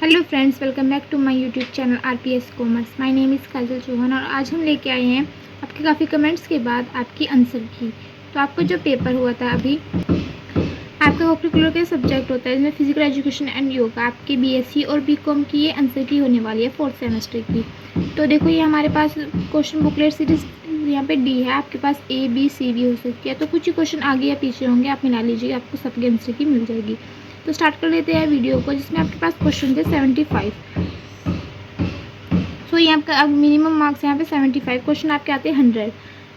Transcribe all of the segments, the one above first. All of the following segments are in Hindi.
Hello friends, welcome back to my YouTube channel RPS commerce. My name is Kajal Chauhan और आज हम लेके आए हैं आपके काफ़ी कमेंट्स के बाद आपकी आंसर की। तो आपको जो पेपर हुआ था अभी, आपका कॉकरिकुलर का सब्जेक्ट होता है इसमें फिजिकल एजुकेशन एंड योगा, आपकी बीएससी और बीकॉम की ये आंसर की होने वाली है 4th सेमेस्टर की। तो देखो, ये हमारे पास क्वेश्चन बुकलेट सीरीज यहाँ पे डी है, आपके पास ए बी सी भी हो सकती है, तो कुछ ही क्वेश्चन आगे या पीछे होंगे, आप मिला लीजिएगा, आपको सबके आंसर की मिल जाएगी। तो स्टार्ट कर लेते हैं वीडियो को, जिसमें आपके पास क्वेश्चन थे 75। सो ये आपका अब मिनिमम मार्क्स यहाँ पे 75, क्वेश्चन आपके आते हैं 100।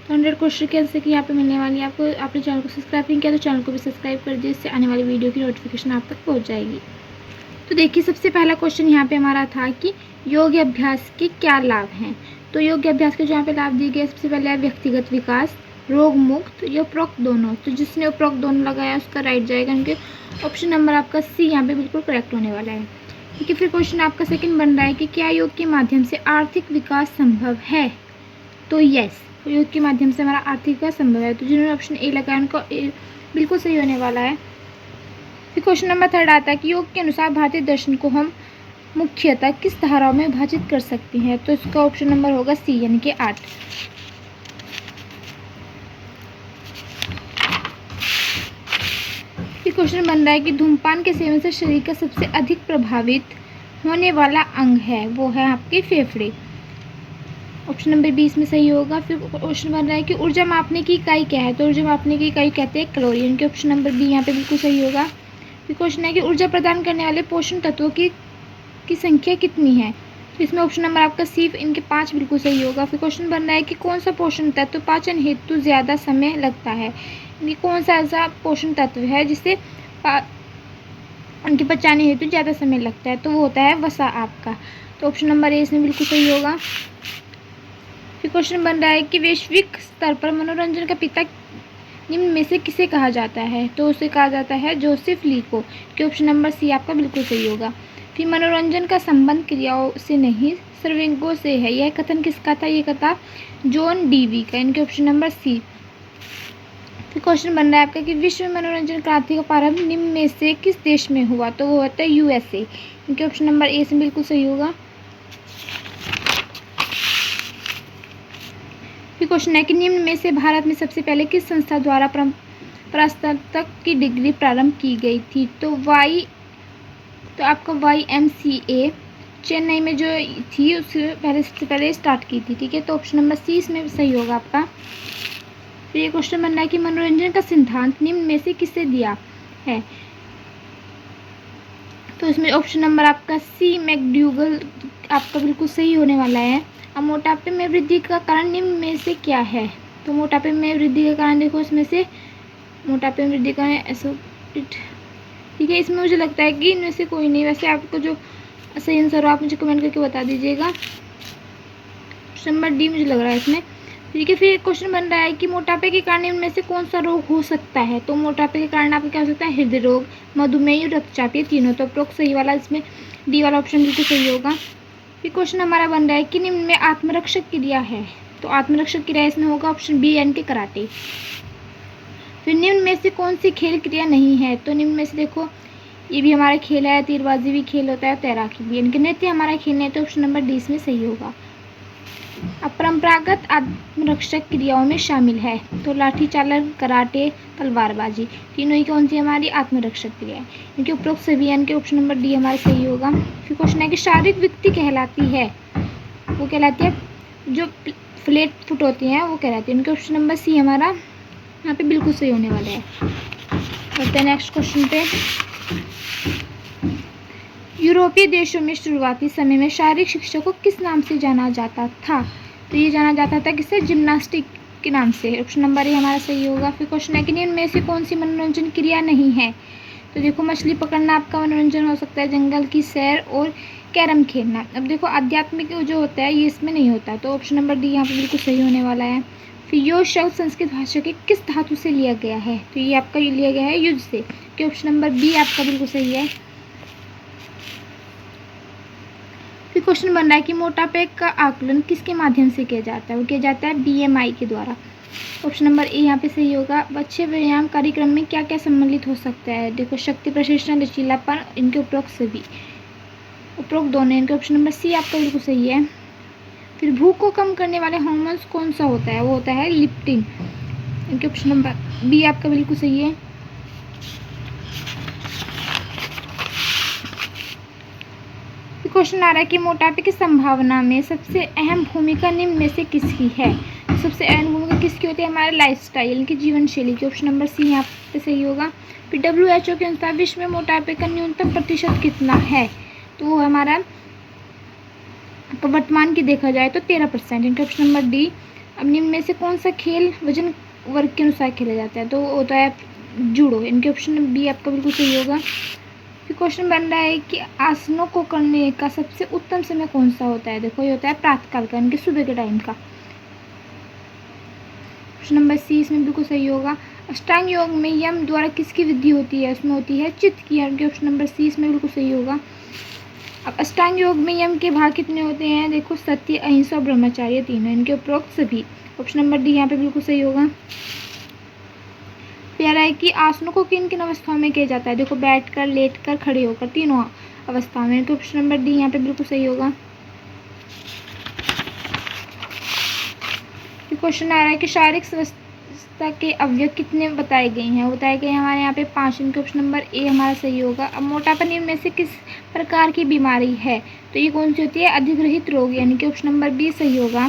तो 100 क्वेश्चन के आंसर की यहाँ पे मिलने वाली है आपको। आपने चैनल को सब्सक्राइब नहीं किया तो चैनल को भी सब्सक्राइब कर दिए, इससे आने वाली वीडियो की नोटिफिकेशन आप तक पहुँच जाएगी। तो देखिए, सबसे पहला क्वेश्चन यहाँ पे हमारा था कि योग अभ्यास के क्या लाभ हैं। तो योग अभ्यास के जो यहाँ पे लाभ दिए गए, सबसे पहले है व्यक्तिगत विकास, रोग मुक्त या उपरोक्त दोनों। तो जिसने उपरोक्त दोनों लगाया उसका राइट जाएगा, क्योंकि ऑप्शन नंबर आपका सी यहाँ पे बिल्कुल करेक्ट होने वाला है। ठीक है, फिर क्वेश्चन आपका सेकंड बन रहा है कि क्या योग के माध्यम से आर्थिक विकास संभव है। तो यस, योग के माध्यम से हमारा आर्थिक विकास संभव है। तो जिन्होंने ऑप्शन ए लगाया उनको बिल्कुल सही होने वाला है। फिर क्वेश्चन नंबर थर्ड आता है कि योग के अनुसार भारतीय दर्शन को हम मुख्यतः किस धाराओं में विभाजित कर सकते हैं। तो इसका ऑप्शन नंबर होगा सी, यानी कि 8। फिर क्वेश्चन बन रहा है कि धूमपान के सेवन से शरीर का सबसे अधिक प्रभावित होने वाला अंग है, वो है आपके फेफड़े। ऑप्शन नंबर 20 में सही होगा। फिर क्वेश्चन बन रहा है कि ऊर्जा मापने की इकाई क्या है। तो ऊर्जा मापने की इकाई कहते हैं कैलोरी, यानी ऑप्शन नंबर बी यहाँ पे बिल्कुल सही होगा। फिर क्वेश्चन है कि ऊर्जा प्रदान करने वाले पोषण तत्वों की संख्या कितनी है। तो इसमें ऑप्शन नंबर आपका सी, इनके 5 बिल्कुल सही होगा। फिर क्वेश्चन बन रहा है कि कौन सा पोषण तत्व पाचन हेतु ज़्यादा समय लगता है। ये कौन सा ऐसा पोषण तत्व है जिससे उनके पचाने हेतु ज़्यादा समय लगता है। तो वो होता है वसा आपका। तो ऑप्शन नंबर ए इसमें बिल्कुल सही होगा। फिर क्वेश्चन बन रहा है कि वैश्विक स्तर पर मनोरंजन का पिता निम्न में से किसे कहा जाता है। तो उसे कहा जाता है जोसेफ ली को, कि ऑप्शन नंबर सी आपका बिल्कुल सही होगा। फिर मनोरंजन का संबंध क्रियाओं से नहीं सर्वांगों से है, यह कथन किसका था। ये कथा जॉन डीवी का, इनके ऑप्शन नंबर सी। फिर क्वेश्चन बन रहा है आपका कि विश्व मनोरंजन क्रांति का प्रारंभ निम्न में से किस देश में हुआ। तो वो होता है यूएसए, इनके ऑप्शन नंबर ए से बिल्कुल सही होगा। फिर क्वेश्चन है कि निम्न में से भारत में सबसे पहले किस संस्था द्वारा स्नातक की डिग्री प्रारंभ की गई थी। तो आपका YMCA चेन्नई में जो थी उससे सबसे पहले स्टार्ट की थी। ठीक है, तो ऑप्शन नंबर सी इसमें सही होगा आपका। फिर ये क्वेश्चन बन रहा है कि मनोरंजन का सिद्धांत निम्न में से किससे दिया है। तो इसमें ऑप्शन नंबर आपका सी, मैकडूगल आपका बिल्कुल सही होने वाला है। अब मोटापे में वृद्धि का कारण निम्न में से क्या है। तो मोटापे में वृद्धि का कारण देखो, इसमें से मोटापे में वृद्धि का एसिड। ठीक है, इसमें मुझे लगता है कि इनमें से कोई नहीं। वैसे आपको जो सही आंसर हो आप मुझे कमेंट करके बता दीजिएगा। ऑप्शन नंबर डी मुझे लग रहा है इसमें। ठीक है, फिर क्वेश्चन बन रहा है कि मोटापे के कारण इनमें से कौन सा रोग हो सकता है। तो मोटापे के कारण आपका क्या हो सकता है, हृदय रोग, मधुमेह, रक्तचाप, ये तीनों। तो उपरोक्त सही वाला इसमें डी वाला ऑप्शन बिल्कुल सही होगा। फिर क्वेश्चन हमारा बन रहा है कि निम्न में आत्मरक्षक क्रिया है। तो आत्मरक्षक क्रिया इसमें होगा ऑप्शन बी, यानी कि कराटे। फिर निम्न में से कौन सी खेल क्रिया नहीं है। तो निम्न में से देखो, ये भी हमारा खेल है, तीरबाजी भी खेल होता है, तैराकी भी, इनके नृत्य हमारा खेल है। तो ऑप्शन नंबर डी इसमें सही होगा। अपरंपरागत आत्मरक्षक क्रियाओं में शामिल है। तो लाठी चालन, कराटे, तलवारबाजी, तीनों ही कौन सी हमारी आत्मरक्षक क्रिया है। इनके उपरोक्त सभी, इनके ऑप्शन नंबर डी हमारा सही होगा। फिर क्वेश्चन है कि शारीरिक विकृति कहलाती है, वो कहलाती है जो फ्लैट फुट होती हैं वो कहलाती है। इनके ऑप्शन नंबर सी हमारा यहाँ पे बिल्कुल सही होने वाला है। बढ़ते हैं नेक्स्ट क्वेश्चन पे। यूरोपीय देशों में शुरुआती समय में शारीरिक शिक्षा को किस नाम से जाना जाता था। तो ये जाना जाता था किससे, जिम्नास्टिक के नाम से। ऑप्शन नंबर ए हमारा सही होगा। फिर क्वेश्चन है कि निम्न में से कौन सी मनोरंजन क्रिया नहीं है। तो देखो, मछली पकड़ना आपका मनोरंजन हो सकता है, जंगल की सैर और कैरम खेलना। अब देखो, आध्यात्मिक जो होता है ये इसमें नहीं होता। तो ऑप्शन नंबर डी यहाँ पे बिल्कुल सही होने वाला है। फिर योग शब्द संस्कृत भाषा के किस धातु से लिया गया है। तो ये आपका लिया गया है युज से, कि ऑप्शन नंबर बी आपका बिल्कुल सही है। फिर क्वेश्चन बन रहा है कि मोटापे का आकलन किसके माध्यम से किया जाता है। वो किया जाता है BMI के द्वारा। ऑप्शन नंबर ए यहाँ पे सही होगा। अच्छे व्यायाम कार्यक्रम में क्या क्या सम्मिलित हो सकता है। देखो, शक्ति प्रशिक्षण, लचीलापन, इनके उपरोक्त सभी। उपरोक्त दोनों, इनके ऑप्शन नंबर सी आपका बिल्कुल सही है। फिर भूख को कम करने वाले हार्मोन्स कौन सा होता है, वो होता है लिप्टिन, इनके ऑप्शन नंबर बी आपका बिल्कुल सही है। क्वेश्चन आ रहा है कि मोटापे की संभावना में सबसे अहम भूमिका निम्न में से किसकी है। सबसे अहम भूमिका किसकी होती है, हमारे लाइफस्टाइल, इनकी जीवन शैली की, ऑप्शन नंबर सी यहाँ पे सही होगा। फिर WHO के अनुसार विश्व में मोटापे का न्यूनतम प्रतिशत कितना है, तो वो हमारा वर्तमान की देखा जाए तो 13%, इनका ऑप्शन नंबर डी। अब निम्न में से कौन सा खेल वजन वर्ग के अनुसार खेला जाता है, तो वो होता है जूडो, इनके ऑप्शन बी आपका बिल्कुल सही होगा। फिर क्वेश्चन बन रहा है कि आसनों को करने का सबसे उत्तम समय कौन सा होता है, देखो ये होता है प्रातःकाल का, इनके सुबह के टाइम का, ऑप्शन नंबर सी इसमें बिल्कुल सही होगा। अष्टांग योग में यम द्वारा किसकी वृद्धि होती है, उसमें होती है चित्त की, इनके ऑप्शन नंबर सी इसमें बिल्कुल सही होगा। अब अष्टांग योग में यम के भाग कितने होते हैं, देखो सत्य, अहिंसा और ब्रह्मचर्य तीनों, इनके उपरोक्त सभी, ऑप्शन नंबर डी यहाँ पे बिल्कुल सही होगा। प्यारा है कि आसनों को किन किन अवस्थाओं में किया जाता है, देखो बैठकर, लेटकर, खड़े होकर, तीनों अवस्थाओं में, इनके ऑप्शन नंबर डी यहाँ पे बिल्कुल सही होगा। क्वेश्चन आ रहा है कि शारीरिक स्वस्थता के अवयव कितने बताए गए हैं, बताए गए हमारे यहाँ पे 5, इनके ऑप्शन नंबर ए हमारा सही होगा। अब मोटापा निम्न में से किस प्रकार की बीमारी है, तो ये कौन सी होती है, अधिग्रहित रोग, यानी कि ऑप्शन नंबर बी सही होगा।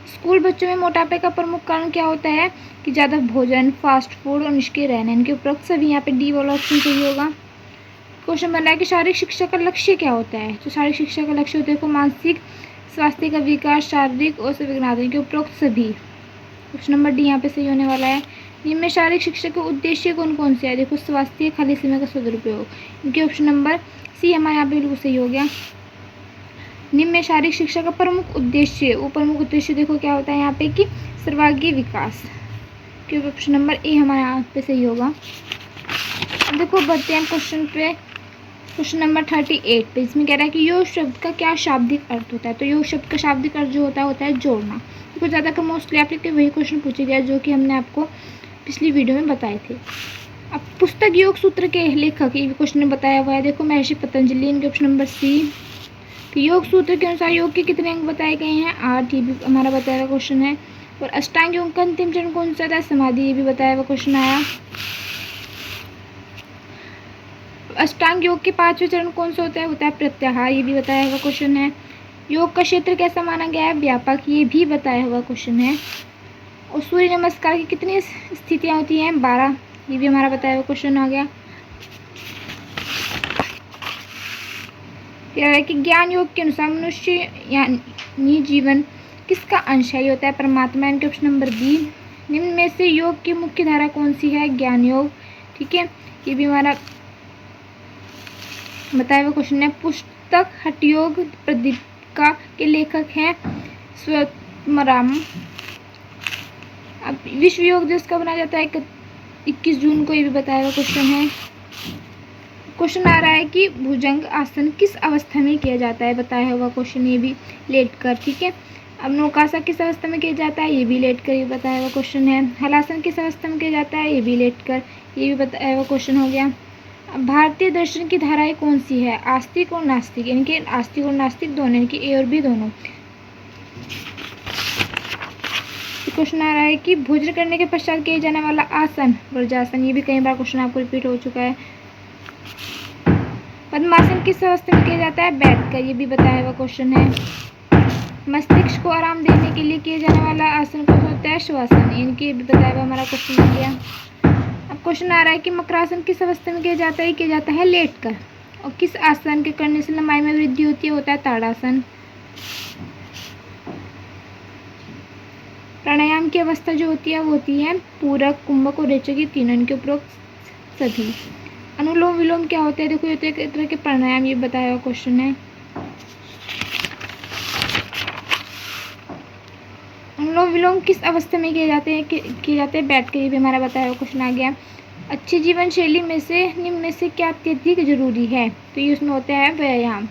स्कूल बच्चों में मोटापे का प्रमुख कारण क्या होता है, कि ज़्यादा भोजन, फास्ट फूड और निष्क्रिय रहना, इनके उपरोक्त सभी, यहाँ पे डी वाला ऑप्शन सही होगा। क्वेश्चन बन रहा है कि शारीरिक शिक्षा का लक्ष्य क्या होता है, तो शारीरिक शिक्षा का लक्ष्य होता है को मानसिक स्वास्थ्य का विकास, शारीरिक और संवेदनात्मक के उपरोक्त सभी, ऑप्शन नंबर डी यहाँ पे सही होने वाला है। निम्न में शारीरिक शिक्षा के उद्देश्य कौन कौन से है, देखो स्वास्थ्य, खाली समय का सदुपयोग, इनके ऑप्शन नंबर सी हमारे यहाँ पे बिल्कुल सही हो गया। निम्न में शारीरिक शिक्षा का प्रमुख उद्देश्य, वो प्रमुख उद्देश्य देखो क्या होता है यहाँ पे कि सर्वांगीण विकास, के ऑप्शन नंबर ए हमारे यहाँ पे सही होगा। देखो बढ़ते हैं क्वेश्चन पे, क्वेश्चन नंबर 38 पे, इसमें कह रहा है कि योग शब्द का क्या शाब्दिक अर्थ होता है, तो योग शब्द का शाब्दिक अर्थ जो होता है जोड़ना। देखो ज़्यादातर मोस्टली आपके वही क्वेश्चन पूछे गए जो कि हमने आपको पिछली वीडियो में बताए थे। अब पुस्तक योग सूत्र के लेखक, ये क्वेश्चन में बताया हुआ है, देखो महर्षि पतंजलि, इनके ऑप्शन नंबर सी। योग सूत्र के अनुसार योग के कितने अंग बताए गए हैं, 8, ये भी हमारा बताया हुआ क्वेश्चन है। और अष्टांग योग का अंतिम चरण कौन सा था, समाधि, ये भी बताया हुआ क्वेश्चन आया। अष्टांग योग के 5वें चरण कौन सा होता है प्रत्याहार, ये भी बताया हुआ क्वेश्चन है। योग का क्षेत्र कैसा माना गया है, व्यापक, ये भी बताया हुआ क्वेश्चन है। और सूर्य नमस्कार की कितनी स्थितियाँ होती हैं, 12, ये भी हमारा बताया हुआ क्वेश्चन आ गया। कह रहा है कि ज्ञान योग के अनुसार मनुष्य यानी जीवन किसका अंश है, ये होता है परमात्मा, इनके ऑप्शन नंबर बी। निम्न में से योग की मुख्य धारा कौन सी है, ज्ञान योग, ठीक है, ये भी हमारा बताया हुआ क्वेश्चन है। पुस्तक हठयोग पत्रिका के लेखक हैं स्वतमराम। अब विश्व योग दिवस कब मनाया जाता है, 21 जून को, ये भी बताया हुआ क्वेश्चन है। क्वेश्चन आ रहा है कि भुजंग आसन किस अवस्था में किया जाता है, बताया हुआ क्वेश्चन, ये भी लेट कर, ठीक है। अब नौकासन किस अवस्था में किया जाता है, ये भी लेट कर, ये बताया हुआ क्वेश्चन है। हलासन किस अवस्था में किया जाता है, ये भी लेट कर, ये भी बताया हुआ क्वेश्चन हो गया। अब भारतीय दर्शन की धाराएं कौन सी है, आस्तिक और नास्तिक, इनके आस्तिक और नास्तिक दोनों, इनकी ए और बी दोनों। क्वेश्चन आ रहा है कि भोजन करने के पश्चात किया जाने वाला आसन वज्रासन, ये भी कई बार क्वेश्चन आपको रिपीट हो चुका है। पद्मासन किस अवस्था में किया जाता है, बैठकर, ये भी बताया हुआ क्वेश्चन है। मस्तिष्क को आराम देने के लिए किया जाने वाला आसन कौन सा होता है, श्वासन, इनके भी बताया हुआ हमारा क्वेश्चन हो गया। अब क्वेश्चन आ रहा है कि मकरासन किस अवस्था में किया जाता है लेटकर, और किस आसन के करने से लंबाई में वृद्धि होती है, होता है ताड़ासन। प्राणायाम की अवस्था जो होती है वो होती है पूरक, कुंभक और रेचक, ये तीनों, इनके उपरोक्त सभी। अनुलोम विलोम क्या होता है, देखो ये तो एक तरह के प्राणायाम, ये बताया हुआ क्वेश्चन है। अनुलोम विलोम किस अवस्था में किए जाते हैं बैठ के, ये भी हमारा बताया हुआ क्वेश्चन आ गया। अच्छी जीवन शैली में से निम्न में से क्या अत्यधिक जरूरी है, तो ये उसमें होता है व्यायाम,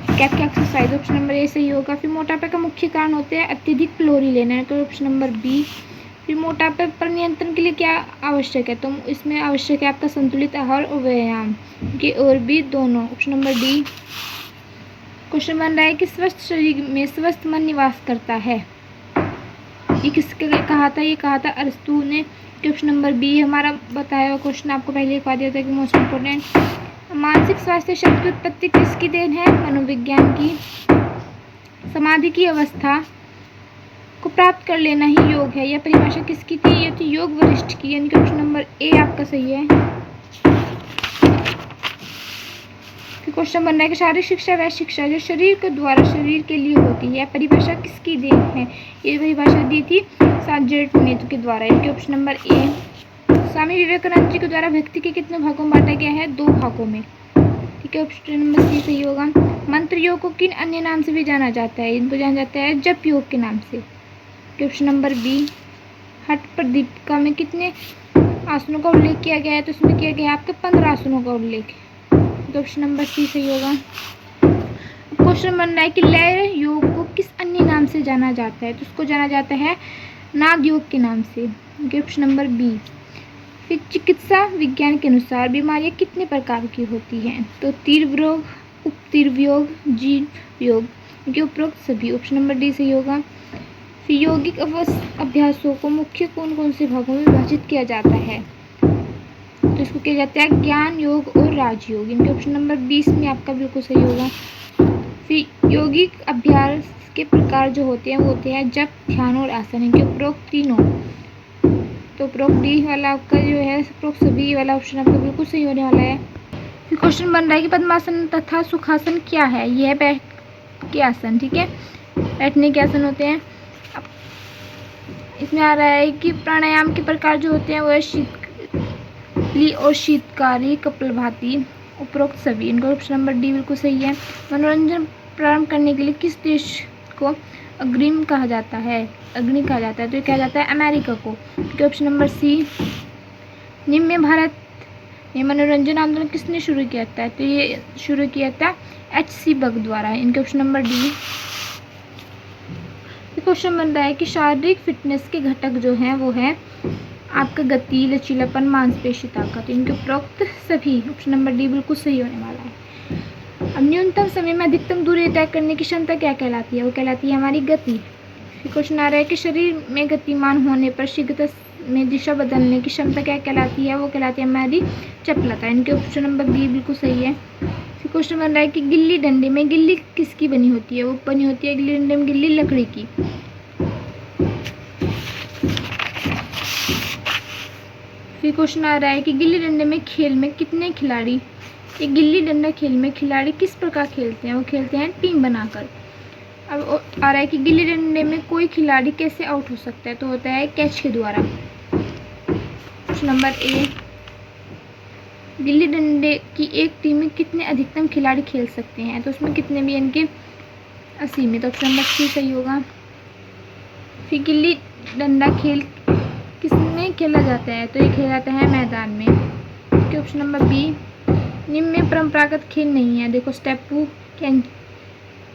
क्या एक्सरसाइज, ऑप्शन नंबर ए सही होगा। फिर मोटापे का मुख्य कारण होते हैं अत्यधिक कैलोरी लेना, ऑप्शन नंबर बी। फिर मोटापे पर नियंत्रण के लिए क्या आवश्यक है, तो इसमें आवश्यक है आपका संतुलित आहार और व्यायाम, के और बी दोनों, ऑप्शन नंबर डी। क्वेश्चन बन रहा है कि स्वस्थ शरीर में स्वस्थ मन निवास करता है। ये किसके लिए कहा था? ये कहा था अरस्तु ने। ऑप्शन नंबर बी हमारा बताया हुआ क्वेश्चन आपको पहले एक बार दिया था कि मोस्ट इम्पोर्टेंट। मानसिक स्वास्थ्य शब्द की उत्पत्ति किसकी देन है? मनोविज्ञान की। समाधि की अवस्था को प्राप्त कर लेना ही योग है, यह परिभाषा किसकी थी? ये थी योग वरिष्ठ की, यानी कि ऑप्शन नंबर ए आपका सही है। क्वेश्चन बन रहा है कि शारीरिक शिक्षा वह शिक्षा जो शरीर के द्वारा शरीर के लिए होती है, परिभाषा किसकी देन है? ये परिभाषा दी थी सार्जेंट नेतु के द्वारा, यानी कि option number A. Swami Vivekananda ji के द्वारा व्यक्ति के कितने भागों में बांटा गया है? 2 भागों में, ठीक है, ऑप्शन नंबर सी सही होगा। मंत्र योग को किन अन्य नाम से भी जाना जाता है? इनको जाना जाता है जप योग के नाम से, ऑप्शन नंबर बी। हठ प्रदीपिका में कितने आसनों का उल्लेख किया गया है? तो इसमें किया गया है आपके 15 आसनों का उल्लेख, तो ऑप्शन नंबर सी सही होगा। क्वेश्चन बन रहा है कि लय योग को किस अन्य नाम से जाना जाता है? तो उसको जाना जाता है नाद योग के नाम से, ऑप्शन नंबर बी। फिर चिकित्सा विज्ञान के अनुसार बीमारियां कितने प्रकार की होती हैं? तो तीव्र रोग, उपतीव्र योग, जीव योग, क्योंकि उपरोक्त सभी, ऑप्शन नंबर डी सही होगा। फिर यौगिक अभ्यासों को मुख्य कौन कौन से भागों में विभाजित किया जाता है? तो इसको किया जाता है ज्ञान योग और राजयोग, इनके ऑप्शन नंबर 20 में आपका बिल्कुल सही होगा। फिर यौगिक अभ्यास के प्रकार जो होते हैं वो होते हैं जप, ध्यान और आसन, इनके उपरोक्त तीनों, तो उपरोक्त डी वाला आपका जो है उपरोक्त सभी वाला ऑप्शन आपका बिल्कुल सही होने वाला है। फिर क्वेश्चन बन रहा है कि पद्मासन तथा सुखासन क्या है? यह है बैठ के आसन, ठीक है, बैठने के आसन होते हैं। इसमें आ रहा है कि प्राणायाम के प्रकार जो होते हैं वो है शीतली और शीतकारी, कपालभाति, उपरोक्त सभी, इनका ऑप्शन नंबर डी बिल्कुल सही है। मनोरंजन प्रारंभ करने के लिए किस देश को अग्रिम कहा जाता है? अग्नि कहा जाता है, तो ये कहा जाता है अमेरिका को, क्योंकि ऑप्शन नंबर सी। निम्न में भारत में मनोरंजन आंदोलन किसने शुरू किया था? तो ये शुरू किया था H.C. बग द्वारा, इनके ऑप्शन नंबर डी। क्वेश्चन बन रहा है कि शारीरिक फिटनेस के घटक जो हैं वो है आपका गति, लचीलापन, मांसपेशी ताकत, इनके उपरोक्त सभी, ऑप्शन नंबर डी बिल्कुल सही होने वाला है। अब न्यूनतम समय में अधिकतम दूरी तय करने की क्षमता क्या कहलाती है? वो कहलाती है हमारी गति। क्वेश्चन आ रहा है कि शरीर में गतिमान होने पर शीघ्रता में दिशा बदलने की क्षमता क्या कहलाती है? वो कहलाती है हमारी चपलता, इनके ऑप्शन नंबर बी बिल्कुल सही है। क्वेश्चन बन रहा है कि गिल्ली डंडे में गिल्ली किसकी बनी होती है? वो बनी होती है गिल्ली डंडे में गिल्ली लकड़ी की। फिर क्वेश्चन आ रहा है कि गिल्ली डंडे में खेल में कितने खिलाड़ी, ये गिल्ली डंडा खेल में खिलाड़ी किस प्रकार खेलते हैं? वो खेलते हैं टीम बनाकर। अब आ रहा है कि गिल्ली डंडे में कोई खिलाड़ी कैसे आउट हो सकता है? तो होता है कैच के द्वारा, ऑप्शन नंबर ए। गिल्ली डंडे की एक टीम में कितने अधिकतम खिलाड़ी खेल सकते हैं? तो उसमें कितने भी इनके असीमित, ऑप्शन नंबर सी सही होगा। फिर गिल्ली डंडा खेल किसमें खेला जाता है? तो ये खेला जाता है मैदान में, क्योंकि ऑप्शन नंबर बी। निम्न में परंपरागत खेल नहीं है, देखो स्टेपू,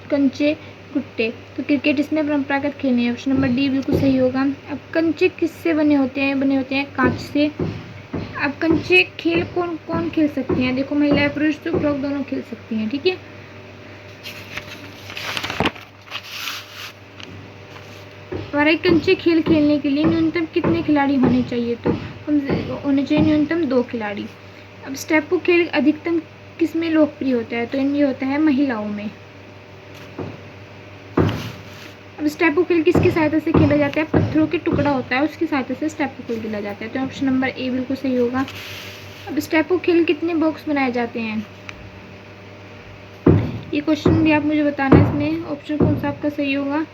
कंचे, गुट्टे, तो क्रिकेट इसमें परंपरागत खेल नहीं है, ऑप्शन नंबर डी बिल्कुल सही होगा। अब कंचे किससे बने होते हैं? बने होते हैं कांच से। अब कंचे खेल कौन कौन खेल सकते हैं? देखो महिला पुरुष तो लोग दोनों खेल सकती हैं, ठीक है। हमारे कंचे खेल खेलने के लिए न्यूनतम कितने खिलाड़ी होने चाहिए? तो होने चाहिए न्यूनतम 2 खिलाड़ी। अब स्टेपू खेल अधिकतम किस में लोकप्रिय होता है? तो इनमें होता है महिलाओं में। अब स्टेपू खेल किसकी सहायता से खेला जाता है? पत्थरों के टुकड़ा होता है उसकी सहायता से स्टेपू खेल खेला जाता है, तो ऑप्शन नंबर ए बिल्कुल सही होगा। अब स्टेपू खेल कितने बॉक्स बनाए जाते हैं? ये क्वेश्चन भी आप मुझे बताना, इसमें ऑप्शन कौन सा आपका सही होगा।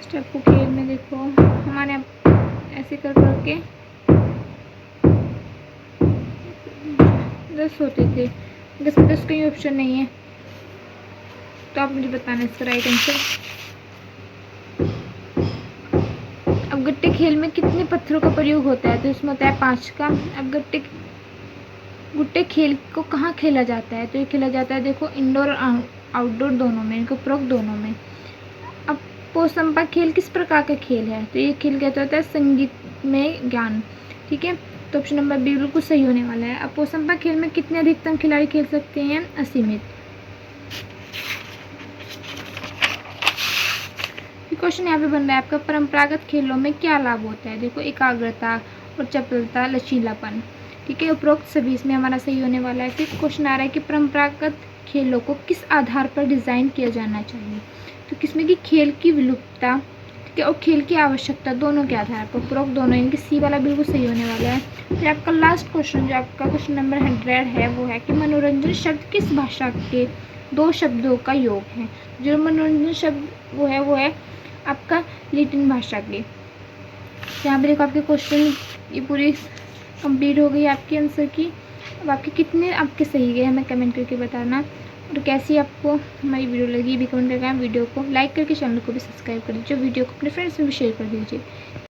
स्टेपू खेल में देखो हमारे ऐसे कर करके 10 होते थे, 10 में 10 कहीं ऑप्शन नहीं है, तो आप मुझे बताना इसका राइट आंसर। अब गट्टे खेल में कितने पत्थरों का प्रयोग होता है? तो इसमें होता है 5 का। अब गुट्टे खेल को कहाँ खेला जाता है? तो ये खेला जाता है देखो इंडोर और आउटडोर दोनों में, इनको उपरोक्त दोनों में। अब पोसंपा खेल किस प्रकार का खेल है? तो ये खेल कहता होता है संगीत में ज्ञान, ठीक है, तो ऑप्शन नंबर बी बिल्कुल सही होने वाला है। अब पोसंपा खेल में कितने अधिकतम खिलाड़ी खेल सकते हैं? असीमित। फिर क्वेश्चन यहाँ पे बन रहा है आपका, परंपरागत खेलों में क्या लाभ होता है। देखो, एकाग्रता और चपलता, लचीलापन। ठीक है, उपरोक्त सभी इसमें हमारा सही होने वाला है। फिर क्वेश्चन आ रहा है कि परंपरागत खेलों को किस आधार पर डिज़ाइन किया जाना चाहिए। तो किसमें कि खेल की विलुप्तता, ठीक है, और खेल की आवश्यकता, दोनों के आधार पर। उपरोक्त दोनों, इनकी सी वाला बिल्कुल सही होने वाला है। फिर आपका लास्ट क्वेश्चन जो आपका क्वेश्चन नंबर 100 है वो है कि मनोरंजन शब्द किस भाषा के दो शब्दों का योग है। जो मनोरंजन शब्द वो है आपका लैटिन भाषा के। यहाँ पे देखो आपके क्वेश्चन ये पूरी कंप्लीट हो गई आपके आंसर की। अब आपके कितने आपके सही गए हमें कमेंट करके बताना। और कैसी आपको हमारी वीडियो लगी भी कमेंट करके, वीडियो को लाइक करके चैनल को भी सब्सक्राइब कर दीजिए, वीडियो को अपने फ्रेंड्स में भी शेयर कर दीजिए।